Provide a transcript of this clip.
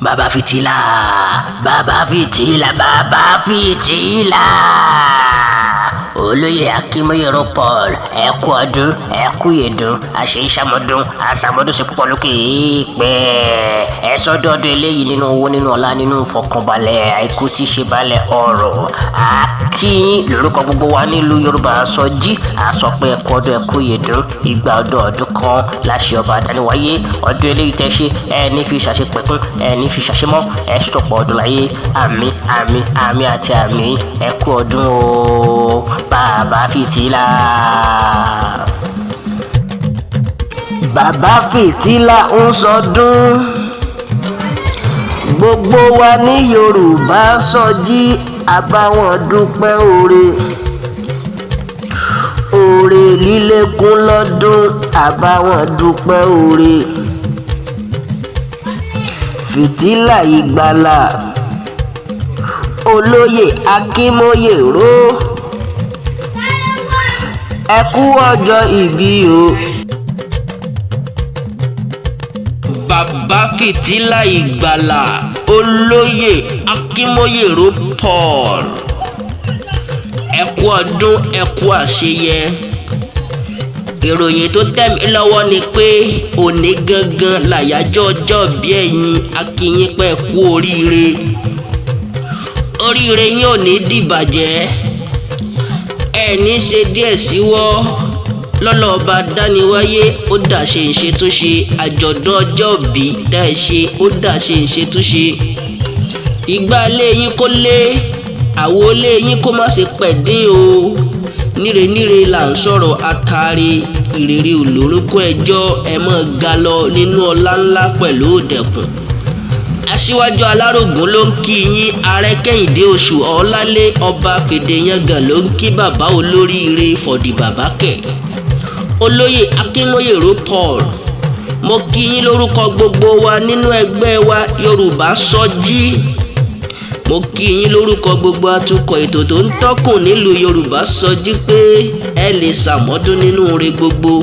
bàbá fìtílà, bàbá fìtílà, bàbá fìtílà. Olóyè Akínmóyèrò Paul, ẹ kú ọdún, ẹ kú ìyèdún, àṣẹ ìṣàmọ́dún, àṣàmọ́dún ṣe púpọ̀ lókè èèpẹ̀. Ẹ sọ́dọ̀ọ́dún eléyìí nínú owó, nínú ọlá, nínú ìfọkànbalẹ̀, àìkú tí ṣe balẹ̀ ọrọ̀. Akíyín lórúkọ gbogbo wa nílùú Yorùbá ṣoji, a sọ pé ẹ kú ọdún, ẹ kú ìyèdún, ìgbà ọdún kan láṣẹ ọba àdániwáyé. Ọdún eléyìí tẹ́ ṣe ẹ ní fi ṣàṣepẹ̀kún, ẹ ní fi ṣàṣemọ́, ẹ sọ̀pọ̀ ọdún láyé. Àmín àmín àmín àti àmín. Ẹ kú ọdún o, bàbá fìtílà. Bàbá fìtílà ń sọdún, gbogbo wa ní Yorùbá ṣoji àbáwọn dúpẹ́ oore. Oore lílékún lọ́dún àbáwọn dúpẹ́ oore. Fìtílà ìgbàlà, olóyè Akínmóyèrò, ẹ kú ọjọ́ ìbí o. Bàbá fìtílà ìgbàlà, olóyè Akínmóyèrò Paul, ẹ kú ọdún, ẹ kú àṣeyẹ. Ìròyìn tó tẹ̀ mí lọ́wọ́ ni pé òní gangan làyájọ́ ọjọ́ bí ẹ̀yin. Akíyín pé ẹ kú oríire. Oríire yín ò ní dìbàjẹ́, ẹ ní ṣe díẹ̀ síwọ́. Lọ́lọ́ ọba dániwáyé ó dà ṣe ìṣe tó ṣe. Àjọ̀dún ọjọ́ bí dá ẹ ṣe ó dà ṣe ìṣe tó ṣe. Ìgbà ilé yín kó lé, àwo ilé yín kó má ṣe pẹ̀dín o. Níre níre là ń sọ̀rọ̀ atare, ìrere olórúkọ ẹjọ́. Ẹ mọ̀ ga lọ nínú ọlá ńlá pẹ̀lú òdẹ̀kùn. Aṣíwájú Alárògún ló ń kí yín. Ààrẹ Kẹ́hìndé Oṣù Ọlálé ọba Fèdèyangàn ló ń kí bàbá olóríire fọ̀dì bàbá kẹ̀. Olóyè Akínmóyèrò Paul, mo kí yín lórúkọ gbogbo wa nínú ẹgbẹ́ wa Yorùbá ṣoji. Mo kí yín lórúkọ gbogbo atukọ̀ ètò tó ń tọ́kùn nílùú Yorùbá ṣoji pé ẹ lè ṣàmọ́dún nínú ire gbogbo.